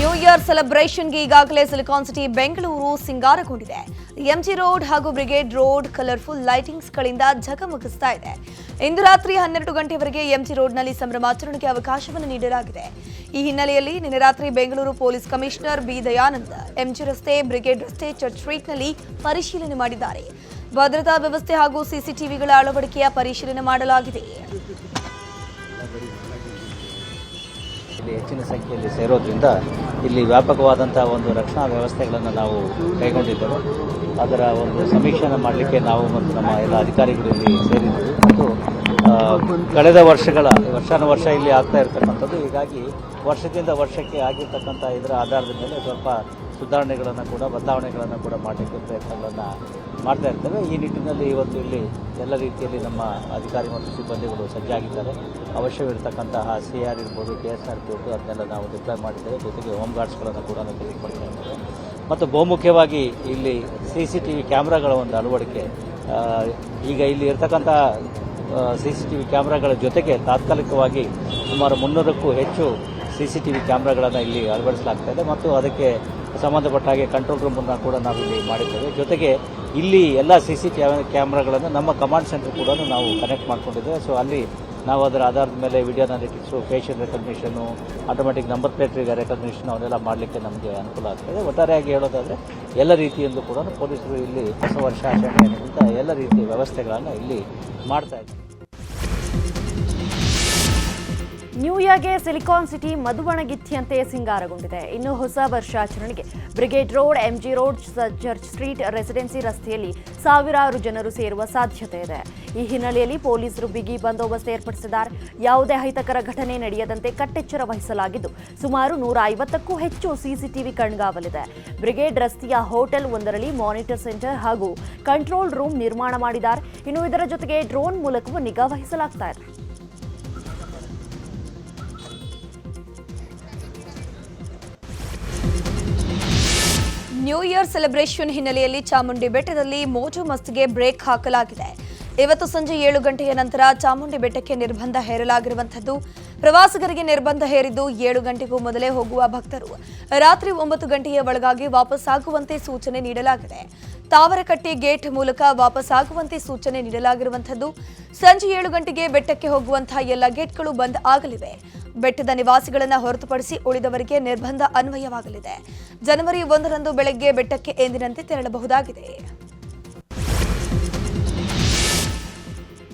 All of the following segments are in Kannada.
ನ್ಯೂ ಇಯರ್ ಸೆಲೆಬ್ರೇಷನ್ಗೆ ಈಗಾಗಲೇ ಸಿಲಿಕಾನ್ ಸಿಟಿ ಬೆಂಗಳೂರು ಸಿಂಗಾರಗೊಂಡಿದೆ. ಎಂಜಿ ರೋಡ್ ಹಾಗೂ ಬ್ರಿಗೇಡ್ ರೋಡ್ ಕಲರ್ಫುಲ್ ಲೈಟಿಂಗ್ಸ್ಗಳಿಂದ ಝಗಮಗಿಸ್ತಾ ಇದೆ. ಇಂದು ರಾತ್ರಿ 12 ಗಂಟೆವರೆಗೆ ಎಂಜಿ ರೋಡ್ನಲ್ಲಿ ಸಂಭ್ರಮಾಚರಣೆಗೆ ಅವಕಾಶವನ್ನು ನೀಡಲಾಗಿದೆ. ಈ ಹಿನ್ನೆಲೆಯಲ್ಲಿ ನಿನ್ನೆ ರಾತ್ರಿ Bengaluru police commissioner B Dayanand MG ರಸ್ತೆ, ಬ್ರಿಗೇಡ್ ರಸ್ತೆ, ಚರ್ಚ್ ಸ್ಟ್ರೀಟ್ನಲ್ಲಿ ಪರಿಶೀಲನೆ ಮಾಡಿದ್ದಾರೆ. ಭದ್ರತಾ ವ್ಯವಸ್ಥೆ ಹಾಗೂ ಸಿಸಿಟಿವಿಗಳ ಅಳವಡಿಕೆಯ ಪರಿಶೀಲನೆ ಮಾಡಲಾಗಿದೆ. ಇಲ್ಲಿ ಹೆಚ್ಚಿನ ಸಂಖ್ಯೆಯಲ್ಲಿ ಸೇರೋದ್ರಿಂದ ಇಲ್ಲಿ ವ್ಯಾಪಕವಾದಂಥ ಒಂದು ರಕ್ಷಣಾ ವ್ಯವಸ್ಥೆಗಳನ್ನು ನಾವು ಕೈಗೊಂಡಿದ್ದೇವೆ. ಅದರ ಒಂದು ಸಮೀಕ್ಷೆಯನ್ನು ಮಾಡಲಿಕ್ಕೆ ನಾವು ಮತ್ತು ನಮ್ಮ ಎಲ್ಲ ಅಧಿಕಾರಿಗಳು ಇಲ್ಲಿ ಸೇರಿದ್ದೀವಿ. ಮತ್ತು ಕಳೆದ ವರ್ಷಾನುವರ್ಷ ಇಲ್ಲಿ ಆಗ್ತಾ ಇರ್ತಕ್ಕಂಥದ್ದು, ಹೀಗಾಗಿ ವರ್ಷದಿಂದ ವರ್ಷಕ್ಕೆ ಆಗಿರ್ತಕ್ಕಂಥ ಇದರ ಆಧಾರದ ಮೇಲೆ ಸ್ವಲ್ಪ ಸುಧಾರಣೆಗಳನ್ನು ಕೂಡ ಬದಲಾವಣೆಗಳನ್ನು ಕೂಡ ಮಾಡಲಿಕ್ಕೆ ಪ್ರಯತ್ನಗಳನ್ನು ಮಾಡ್ತಾ ಇರ್ತೇವೆ. ಈ ನಿಟ್ಟಿನಲ್ಲಿ ಇವತ್ತು ಇಲ್ಲಿ ಎಲ್ಲ ರೀತಿಯಲ್ಲಿ ನಮ್ಮ ಅಧಿಕಾರಿ ಮತ್ತು ಸಿಬ್ಬಂದಿಗಳು ಸಜ್ಜಾಗಿದ್ದಾರೆ. ಅವಶ್ಯವಿರತಕ್ಕಂತಹ CR ಇರ್ಬೋದು, KSRP ಇರ್ಬೋದು, ಅದನ್ನೆಲ್ಲ ನಾವು ಡಿಪ್ಲಾಯ್ ಮಾಡಿದ್ದೇವೆ. ಜೊತೆಗೆ ಹೋಮ್ ಗಾರ್ಡ್ಸ್ಗಳನ್ನು ಕೂಡ ನಾವು ತೆಗೆದುಕೊಳ್ತಾ ಇದ್ದೇವೆ. ಮತ್ತು ಬಹುಮುಖ್ಯವಾಗಿ ಇಲ್ಲಿ CCTV ಕ್ಯಾಮ್ರಾಗಳ ಒಂದು ಅಳವಡಿಕೆ, ಈಗ ಇಲ್ಲಿ ಇರ್ತಕ್ಕಂಥ CCTV ಕ್ಯಾಮ್ರಾಗಳ ಜೊತೆಗೆ ತಾತ್ಕಾಲಿಕವಾಗಿ ಸುಮಾರು 300ಕ್ಕೂ ಹೆಚ್ಚು CCTV ಕ್ಯಾಮ್ರಾಗಳನ್ನು ಇಲ್ಲಿ ಅಳವಡಿಸಲಾಗ್ತಾ ಇದೆ. ಮತ್ತು ಅದಕ್ಕೆ ಸಂಬಂಧಪಟ್ಟ ಹಾಗೆ ಕಂಟ್ರೋಲ್ ರೂಮನ್ನು ಕೂಡ ನಾವು ಇಲ್ಲಿ ಮಾಡಿದ್ದೇವೆ. ಜೊತೆಗೆ ಇಲ್ಲಿ ಎಲ್ಲ CCTV ಕ್ಯಾಮ್ರಾಗಳನ್ನು ನಮ್ಮ ಕಮಾಂಡ್ ಸೆಂಟರ್ ಕೂಡ ನಾವು ಕನೆಕ್ಟ್ ಮಾಡ್ಕೊಂಡಿದ್ದೇವೆ. ಸೊ ಅಲ್ಲಿ ನಾವು ಅದರ ಆಧಾರದ ಮೇಲೆ video analytics, facial recognition, automatic number plate recognition ಅವನ್ನೆಲ್ಲ ಮಾಡಲಿಕ್ಕೆ ನಮಗೆ ಅನುಕೂಲ ಆಗ್ತದೆ. ಒಟ್ಟಾರೆಯಾಗಿ ಹೇಳೋದಾದರೆ ಎಲ್ಲ ರೀತಿಯಲ್ಲೂ ಕೂಡ ಪೊಲೀಸರು ಇಲ್ಲಿ ಹೊಸ ವರ್ಷ ಆಚರಣೆಯಿಂದ ಎಲ್ಲ ರೀತಿಯ ವ್ಯವಸ್ಥೆಗಳನ್ನು ಇಲ್ಲಿ ಮಾಡ್ತಾ ಇದ್ದಾರೆ. ನ್ಯೂ ಇಯರ್ಗೆ ಸಿಲಿಕಾನ್ ಸಿಟಿ ಮಧುಬಣಗಿತ್ತಿಯಂತೆ ಸಿಂಗಾರಗೊಂಡಿದೆ. ಇನ್ನು ಹೊಸ ವರ್ಷಾಚರಣೆಗೆ Brigade road, MG road, Church Street, Residency ರಸ್ತೆಯಲ್ಲಿ ಸಾವಿರಾರು ಜನರು ಸೇರುವ ಸಾಧ್ಯತೆ ಇದೆ. ಈ ಹಿನ್ನೆಲೆಯಲ್ಲಿ ಪೊಲೀಸರು ಬಿಗಿ ಬಂದೋಬಸ್ತ್ ಏರ್ಪಡಿಸಿದ್ದಾರೆ. ಯಾವುದೇ ಅಹಿತಕರ ಘಟನೆ ನಡೆಯದಂತೆ ಕಟ್ಟೆಚ್ಚರ ವಹಿಸಲಾಗಿದ್ದು ಸುಮಾರು 150ಕ್ಕೂ ಹೆಚ್ಚು CCTV ಕಣ್ಗಾವಲಿದೆ. ಬ್ರಿಗೇಡ್ ರಸ್ತೆಯ ಹೋಟೆಲ್ ಒಂದರಲ್ಲಿ ಮಾನಿಟರ್ ಸೆಂಟರ್ ಹಾಗೂ ಕಂಟ್ರೋಲ್ ರೂಮ್ ನಿರ್ಮಾಣ ಮಾಡಿದ್ದಾರೆ. ಇನ್ನು ಇದರ ಜೊತೆಗೆ ಡ್ರೋನ್ ಮೂಲಕವೂ ನಿಗಾ ವಹಿಸಲಾಗ್ತಾ ಇದೆ. ನ್ಯೂ ಇಯರ್ ಸೆಲೆಬ್ರೇಷನ್ ಹಿನ್ನೆಲೆಯಲ್ಲಿ ಚಾಮುಂಡಿ ಬೆಟ್ಟದಲ್ಲಿ ಮೋಜು ಮಸ್ತಿಗೆ ಬ್ರೇಕ್ ಹಾಕಲಾಗಿದೆ. ಇವತ್ತು ಸಂಜೆ 7 ಗಂಟೆಯ ನಂತರ ಚಾಮುಂಡಿ ಬೆಟ್ಟಕ್ಕೆ ನಿರ್ಬಂಧ ಹೇರಲಾಗಿರುವಂಥದ್ದು. ಪ್ರವಾಸಿಗರಿಗೆ ನಿರ್ಬಂಧ ಹೇರಿದ್ದು 7 ಗಂಟೆಗೂ ಮೊದಲೇ ಹೋಗುವ ಭಕ್ತರು ರಾತ್ರಿ 9 ಗಂಟೆಯ ಒಳಗಾಗಿ ವಾಪಸ್ಸಾಗುವಂತೆ ಸೂಚನೆ ನೀಡಲಾಗಿದೆ. ತಾವರಕಟ್ಟೆ ಗೇಟ್ ಮೂಲಕ ವಾಪಸ್ಸಾಗುವಂತೆ ಸೂಚನೆ ನೀಡಲಾಗಿರುವಂಥದ್ದು. ಸಂಜೆ 7 ಗಂಟೆಗೆ ಬೆಟ್ಟಕ್ಕೆ ಹೋಗುವಂತಹ ಎಲ್ಲ ಗೇಟ್ಗಳು ಬಂದ್ ಆಗಲಿವೆ. ಬೆಟ್ಟದ ನಿವಾಸಿಗಳನ್ನು ಹೊರತುಪಡಿಸಿ ಉಳಿದವರಿಗೆ ನಿರ್ಬಂಧ ಅನ್ವಯವಾಗಲಿದೆ. ಜನವರಿ 1ರಂದು ಬೆಳಗ್ಗೆ ಬೆಟ್ಟಕ್ಕೆ ಎಂದಿನಂತೆ ತೆರಳಬಹುದಾಗಿದೆ.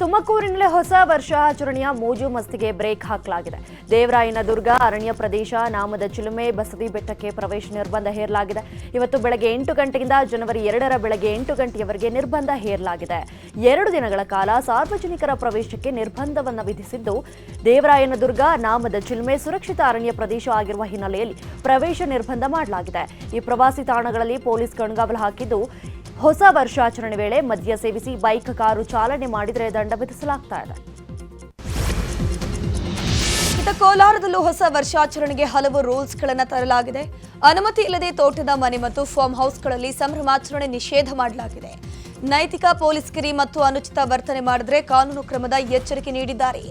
ತುಮಕೂರಿನಲ್ಲಿ ಹೊಸ ವರ್ಷಾಚರಣೆಯ ಮೋಜು ಮಸ್ತಿಗೆ ಬ್ರೇಕ್ ಹಾಕಲಾಗಿದೆ. ದೇವರಾಯನದುರ್ಗ ಅರಣ್ಯ ಪ್ರದೇಶ, ನಾಮದ ಚಿಲುಮೆ, ಬಸದಿ ಬೆಟ್ಟಕ್ಕೆ ಪ್ರವೇಶ ನಿರ್ಬಂಧ ಹೇರಲಾಗಿದೆ. ಇವತ್ತು ಬೆಳಗ್ಗೆ 8 ಗಂಟೆಯಿಂದ ಜನವರಿ 2ರ ಬೆಳಗ್ಗೆ 8 ಗಂಟೆಯವರೆಗೆ ನಿರ್ಬಂಧ ಹೇರಲಾಗಿದೆ. 2 ದಿನಗಳ ಕಾಲ ಸಾರ್ವಜನಿಕರ ಪ್ರವೇಶಕ್ಕೆ ನಿರ್ಬಂಧವನ್ನು ವಿಧಿಸಿದ್ದು, ದೇವರಾಯನದುರ್ಗ, ನಾಮದ ಚಿಲುಮೆ ಸುರಕ್ಷಿತ ಅರಣ್ಯ ಪ್ರದೇಶ ಆಗಿರುವ ಹಿನ್ನೆಲೆಯಲ್ಲಿ ಪ್ರವೇಶ ನಿರ್ಬಂಧ ಮಾಡಲಾಗಿದೆ. ಈ ಪ್ರವಾಸಿ ತಾಣಗಳಲ್ಲಿ ಪೊಲೀಸ್ ಕಣ್ಗಾವಲು ಹಾಕಿದ್ದು, ಹೊಸ ವರ್ಷಾಚರಣೆ ವೇಳೆ ಮದ್ಯ ಸೇವಿಸಿ ಬೈಕ್, ಕಾರು ಚಾಲನೆ ಮಾಡಿದರೆ ದಂಡ ವಿಧಿಸಲಾಗ್ತಾ ಇದೆ. ಇತ್ತ ಕೋಲಾರದಲ್ಲೂ ಹೊಸ ವರ್ಷಾಚರಣೆಗೆ ಹಲವು ರೂಲ್ಸ್ಗಳನ್ನು ತರಲಾಗಿದೆ. ಅನುಮತಿ ಇಲ್ಲದೆ ತೋಟದ ಮನೆ ಮತ್ತು ಫಾರ್ಮ್ ಹೌಸ್ಗಳಲ್ಲಿ ಸಂಭ್ರಮಾಚರಣೆ ನಿಷೇಧ ಮಾಡಲಾಗಿದೆ. ನೈತಿಕ ಪೊಲೀಸ್ಗಿರಿ ಮತ್ತು ಅನುಚಿತ ವರ್ತನೆ ಮಾಡಿದ್ರೆ ಕಾನೂನು ಕ್ರಮದ ಎಚ್ಚರಿಕೆ ನೀಡಿದ್ದಾರೆ.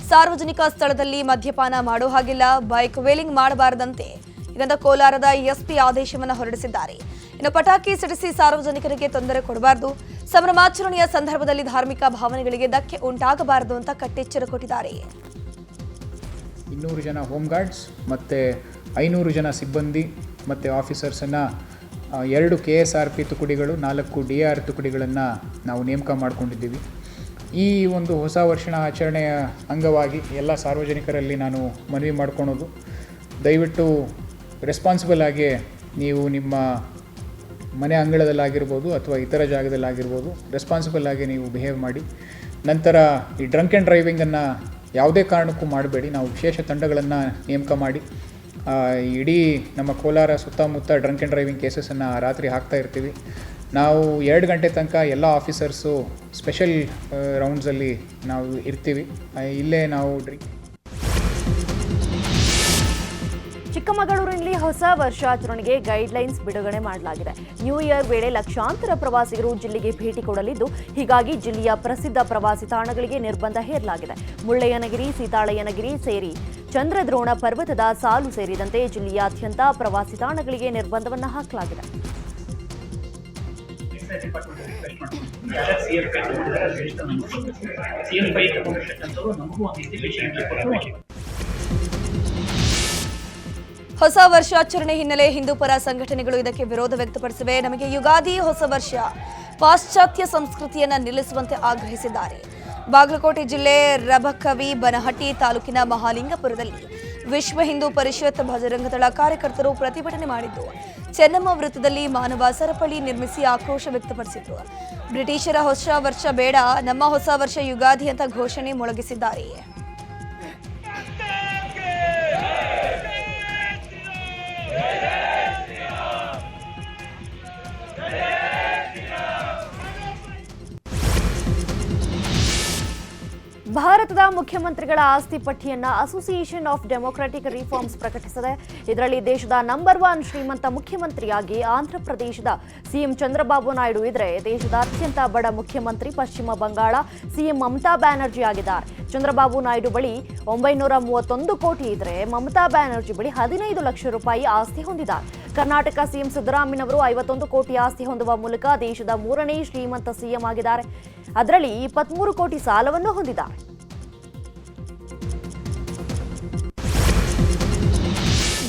ಸಾರ್ವಜನಿಕ ಸ್ಥಳದಲ್ಲಿ ಮದ್ಯಪಾನ ಮಾಡೋ ಹಾಗಿಲ್ಲ, ಬೈಕ್ ವೇಲಿಂಗ್ ಮಾಡಬಾರದಂತೆ ಈಗಂತ ಕೋಲಾರದ SP ಆದೇಶವನ್ನು ಹೊರಡಿಸಿದ್ದಾರೆ. ಇನ್ನು ಪಟಾಕಿ ಸಿಡಿಸಿ ಸಾರ್ವಜನಿಕರಿಗೆ ತೊಂದರೆ ಕೊಡಬಾರದು, ಸಂಭ್ರಮಾಚರಣೆಯ ಸಂದರ್ಭದಲ್ಲಿ ಧಾರ್ಮಿಕ ಭಾವನೆಗಳಿಗೆ ಧಕ್ಕೆ ಉಂಟಾಗಬಾರದು ಅಂತ ಕಟ್ಟೆಚ್ಚರ ಕೊಟ್ಟಿದ್ದಾರೆ. 200 ಜನ ಹೋಮ್ ಗಾರ್ಡ್ಸ್ ಮತ್ತು 500 ಜನ ಸಿಬ್ಬಂದಿ ಮತ್ತು ಆಫೀಸರ್ಸನ್ನು 2 KSRP ತುಕಡಿಗಳು, 4 DR ತುಕಡಿಗಳನ್ನು ನಾವು ನೇಮಕ ಮಾಡಿಕೊಂಡಿದ್ದೀವಿ. ಈ ಒಂದು ಹೊಸ ವರ್ಷದ ಆಚರಣೆಯ ಅಂಗವಾಗಿ ಎಲ್ಲ ಸಾರ್ವಜನಿಕರಲ್ಲಿ ನಾನು ಮನವಿ ಮಾಡ್ಕೊಳೋದು, ದಯವಿಟ್ಟು ರೆಸ್ಪಾನ್ಸಿಬಲ್ ಆಗಿ ನೀವು ನಿಮ್ಮ ಮನೆ ಅಂಗಳದಲ್ಲಾಗಿರ್ಬೋದು ಅಥವಾ ಇತರ ಜಾಗದಲ್ಲಾಗಿರ್ಬೋದು ರೆಸ್ಪಾನ್ಸಿಬಲ್ ಆಗಿ ನೀವು ಬಿಹೇವ್ ಮಾಡಿ. ನಂತರ ಈ ಡ್ರಂಕ್ ಆ್ಯಂಡ್ ಡ್ರೈವಿಂಗನ್ನು ಯಾವುದೇ ಕಾರಣಕ್ಕೂ ಮಾಡಬೇಡಿ. ನಾವು ವಿಶೇಷ ತಂಡಗಳನ್ನು ನೇಮಕ ಮಾಡಿ ಇಡೀ ನಮ್ಮ ಕೋಲಾರ ಸುತ್ತಮುತ್ತ ಡ್ರಂಕ್ ಆ್ಯಂಡ್ ಡ್ರೈವಿಂಗ್ ಕೇಸಸನ್ನು ರಾತ್ರಿ ಹಾಕ್ತಾ ಇರ್ತೀವಿ. ನಾವು 2 ಗಂಟೆ ತನಕ ಎಲ್ಲ ಆಫೀಸರ್ಸು ಸ್ಪೆಷಲ್ ರೌಂಡ್ಸಲ್ಲಿ ನಾವು ಇರ್ತೀವಿ. ಇಲ್ಲೇ ನಾವು ಚಿಕ್ಕಮಗಳೂರಿನಲ್ಲಿ ಹೊಸ ವರ್ಷಾಚರಣೆಗೆ ಗೈಡ್ಲೈನ್ಸ್ ಬಿಡುಗಡೆ ಮಾಡಲಾಗಿದೆ. ನ್ಯೂ ಇಯರ್ ವೇಳೆ ಲಕ್ಷಾಂತರ ಪ್ರವಾಸಿಗರು ಜಿಲ್ಲೆಗೆ ಭೇಟಿ ಕೊಡಲಿದ್ದು, ಹೀಗಾಗಿ ಜಿಲ್ಲೆಯ ಪ್ರಸಿದ್ಧ ಪ್ರವಾಸಿ ತಾಣಗಳಿಗೆ ನಿರ್ಬಂಧ ಹೇರಲಾಗಿದೆ. ಮುಳ್ಳಯ್ಯನಗಿರಿ, ಸೀತಾಳಯ್ಯನಗಿರಿ ಸೇರಿ ಚಂದ್ರದ್ರೋಣ ಪರ್ವತದ ಸಾಲು ಸೇರಿದಂತೆ ಜಿಲ್ಲೆಯಾದ್ಯಂತ ಪ್ರವಾಸಿ ತಾಣಗಳಿಗೆ ನಿರ್ಬಂಧವನ್ನು ಹಾಕಲಾಗಿದೆ. ಹೊಸ ವರ್ಷಾಚರಣೆ ಹಿನ್ನೆಲೆ ಹಿಂದೂ ಪರ ಸಂಘಟನೆಗಳು ಇದಕ್ಕೆ ವಿರೋಧ ವ್ಯಕ್ತಪಡಿಸಿವೆ. ನಮಗೆ ಯುಗಾದಿ ಹೊಸ ವರ್ಷ, ಪಾಶ್ಚಾತ್ಯ ಸಂಸ್ಕೃತಿಯನ್ನ ನಿಲ್ಲಿಸುವಂತೆ ಆಗ್ರಹಿಸಿದ್ದಾರೆ. ಬಾಗಲಕೋಟೆ ಜಿಲ್ಲೆ ರಬಕವಿ ಬನಹಟ್ಟಿ ತಾಲೂಕಿನ ಮಹಾಲಿಂಗಪುರದಲ್ಲಿ ವಿಶ್ವ ಹಿಂದೂ ಪರಿಷತ್ ಭಜರಂಗದಳ ಕಾರ್ಯಕರ್ತರು ಪ್ರತಿಭಟನೆ ಮಾಡಿದ್ದು, ಚೆನ್ನಮ್ಮ ವೃತ್ತದಲ್ಲಿ ಮಾನವ ಸರಪಳಿ ನಿರ್ಮಿಸಿ ಆಕ್ರೋಶ ವ್ಯಕ್ತಪಡಿಸಿದ್ರು. ಬ್ರಿಟಿಷರ ಹೊಸ ವರ್ಷ ಬೇಡ, ನಮ್ಮ ಹೊಸ ವರ್ಷ ಯುಗಾದಿ ಅಂತ ಘೋಷಣೆ ಮೊಳಗಿಸಿದ್ದಾರೆ. ಭಾರತದ ಮುಖ್ಯಮಂತ್ರಿಗಳ ಆಸ್ತಿ ಪಟ್ಟಿಯನ್ನ ಅಸೋಸಿಯೇಷನ್ ಆಫ್ ಡೆಮೊಕ್ರಾಟಿಕ್ ರಿಫಾರ್ಮ್ಸ್ ಪ್ರಕಟಿಸಿದೆ. ಇದರಲ್ಲಿ ದೇಶದ ನಂಬರ್ 1 ಶ್ರೀಮಂತ ಮುಖ್ಯಮಂತ್ರಿಯಾಗಿ ಆಂಧ್ರಪ್ರದೇಶದ ಸಿಎಂ ಚಂದ್ರಬಾಬು ನಾಯ್ಡು ಇದ್ರೆ, ದೇಶದ ಅತ್ಯಂತ ಬಡ ಮುಖ್ಯಮಂತ್ರಿ ಪಶ್ಚಿಮ ಬಂಗಾಳ ಸಿಎಂ ಮಮತಾ ಬ್ಯಾನರ್ಜಿ ಆಗಿದ್ದಾರೆ. ಚಂದ್ರಬಾಬು ನಾಯ್ಡು ಬಳಿ 931 ಕೋಟಿ ಇದ್ರೆ, ಮಮತಾ ಬ್ಯಾನರ್ಜಿ ಬಳಿ 15 ಲಕ್ಷ ರೂಪಾಯಿ ಆಸ್ತಿ ಹೊಂದಿದ್ದಾರೆ. ಕರ್ನಾಟಕ ಸಿಎಂ ಸಿದ್ದರಾಮಯ್ಯನವರು 51 ಕೋಟಿ ಆಸ್ತಿ ಹೊಂದುವ ಮೂಲಕ ದೇಶದ 3ನೇ ಶ್ರೀಮಂತ ಸಿಎಂ ಆಗಿದ್ದಾರೆ. ಅದರಲ್ಲಿ 23 ಕೋಟಿ ಸಾಲವನ್ನು ಹೊಂದಿದ್ದಾರೆ.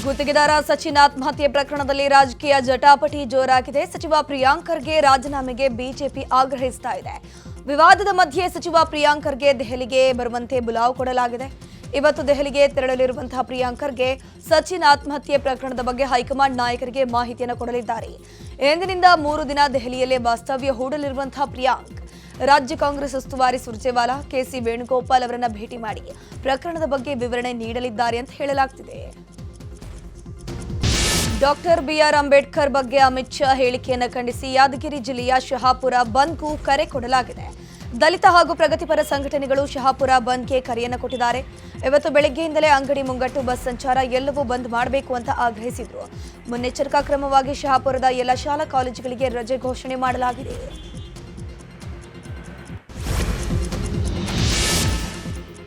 ಗುತ್ತಿಗೆದಾರ ಸಚಿನ್ ಆತ್ಮಹತ್ಯೆ ಪ್ರಕರಣದಲ್ಲಿ ರಾಜಕೀಯ ಜಟಾಪಟಿ ಜೋರಾಗಿದೆ. ಸಚಿವ ಪ್ರಿಯಾಂಕ್ ಖರ್ಗೆ ರಾಜೀನಾಮೆಗೆ ಬಿಜೆಪಿ ಆಗ್ರಹಿಸ್ತಾ ಇದೆ. ವಿವಾದದ ಮಧ್ಯೆ ಸಚಿವ ಪ್ರಿಯಾಂಕ್ ಖರ್ಗೆ ದೆಹಲಿಗೆ ಬರುವಂತೆ ಬುಲಾವ್ ಕೊಡಲಾಗಿದೆ. ಇವತ್ತು ದೆಹಲಿಗೆ ತೆರಳಲಿರುವಂತಹ ಪ್ರಿಯಾಂಕ್ ಖರ್ಗೆ ಸಚಿನ್ ಆತ್ಮಹತ್ಯೆ ಪ್ರಕರಣದ ಬಗ್ಗೆ ಹೈಕಮಾಂಡ್ ನಾಯಕರಿಗೆ ಮಾಹಿತಿಯನ್ನು ಕೊಡಲಿದ್ದಾರೆ. ಎಂದಿನಿಂದ 3 ದಿನ ದೆಹಲಿಯಲ್ಲೇ ವಾಸ್ತವ್ಯ ಹೂಡಲಿರುವಂತಹ ಪ್ರಿಯಾಂಕ್ ರಾಜ್ಯ ಕಾಂಗ್ರೆಸ್ ಉಸ್ತುವಾರಿ ಸುರ್ಜೇವಾಲಾ, ಕೆಸಿ ವೇಣುಗೋಪಾಲ್ ಅವರನ್ನ ಭೇಟಿ ಮಾಡಿ ಪ್ರಕರಣದ ಬಗ್ಗೆ ವಿವರಣೆ ನೀಡಲಿದ್ದಾರೆ ಅಂತ ಹೇಳಲಾಗ್ತಿದೆ. ಡಾಕ್ಟರ್ ಬಿಆರ್ ಅಂಬೇಡ್ಕರ್ ಬಗ್ಗೆ ಅಮಿತ್ ಶಾ ಹೇಳಿಕೆಯನ್ನು ಖಂಡಿಸಿ ಯಾದಗಿರಿ ಜಿಲ್ಲೆಯ ಶಹಾಪುರ ಬಂದ್ಗೂ ಕರೆ ಕೊಡಲಾಗಿದೆ. ದಲಿತ ಹಾಗೂ ಪ್ರಗತಿಪರ ಸಂಘಟನೆಗಳು ಶಹಾಪುರ ಬಂದ್ಗೆ ಕರೆಯನ್ನು ಕೊಟ್ಟಿದ್ದಾರೆ. ಇವತ್ತು ಬೆಳಗ್ಗೆಯಿಂದಲೇ ಅಂಗಡಿ ಮುಂಗಟ್ಟು, ಬಸ್ ಸಂಚಾರ ಎಲ್ಲವೂ ಬಂದ್ ಮಾಡಬೇಕು ಅಂತ ಆಗ್ರಹಿಸಿದ್ರು. ಮುನ್ನೆಚ್ಚರಿಕಾ ಕ್ರಮವಾಗಿ ಶಹಾಪುರದ ಎಲ್ಲ ಶಾಲಾ ಕಾಲೇಜುಗಳಿಗೆ ರಜೆ ಘೋಷಣೆ ಮಾಡಲಾಗಿದೆ.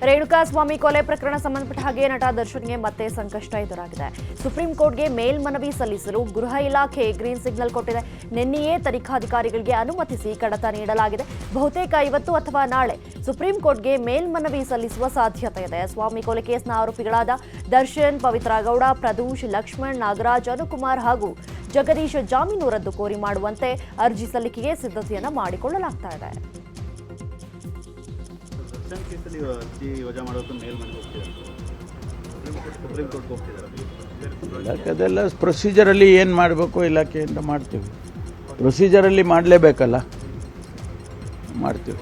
ರೇಣುಕಾಸ್ವಾಮಿ ಕೊಲೆ ಪ್ರಕರಣ ಸಂಬಂಧಪಟ್ಟ ಹಾಗೆ ನಟ ದರ್ಶನ್ಗೆ ಮತ್ತೆ ಸಂಕಷ್ಟ ಎದುರಾಗಿದೆ. ಸುಪ್ರೀಂ ಕೋರ್ಟ್ಗೆ ಮೇಲ್ಮನವಿ ಸಲ್ಲಿಸಲು ಗೃಹ ಇಲಾಖೆ ಗ್ರೀನ್ ಸಿಗ್ನಲ್ ಕೊಟ್ಟಿದೆ. ನಿನ್ನೆಯೇ ತನಿಖಾಧಿಕಾರಿಗಳಿಗೆ ಅನುಮತಿಸಿ ಕಡತ ನೀಡಲಾಗಿದೆ. ಬಹುತೇಕ ಇವತ್ತು ಅಥವಾ ನಾಳೆ ಸುಪ್ರೀಂ ಕೋರ್ಟ್ಗೆ ಮೇಲ್ಮನವಿ ಸಲ್ಲಿಸುವ ಸಾಧ್ಯತೆ ಇದೆ. ಸ್ವಾಮಿ ಕೊಲೆ ಕೇಸ್ನ ಆರೋಪಿಗಳಾದ ದರ್ಶನ್, ಪವಿತ್ರ ಗೌಡ, ಪ್ರದೂಷ್, ಲಕ್ಷ್ಮಣ್, ನಾಗರಾಜ್, ಅನುಕುಮಾರ್ ಹಾಗೂ ಜಗದೀಶ್ ಜಾಮೀನು ರದ್ದು ಕೋರಿ ಮಾಡುವಂತೆ ಅರ್ಜಿ ಸಲ್ಲಿಕೆಗೆ ಸಿದ್ಧತೆಯನ್ನು ಮಾಡಿಕೊಳ್ಳಲಾಗ್ತಾ ಇದೆ. ಅದೆಲ್ಲ ಪ್ರೊಸೀಜರಲ್ಲಿ ಏನು ಮಾಡಬೇಕು ಇಲಾಖೆಯಿಂದ ಮಾಡ್ತೀವಿ. ಪ್ರೊಸೀಜರಲ್ಲಿ ಮಾಡಲೇಬೇಕಲ್ಲ, ಮಾಡ್ತೀವಿ.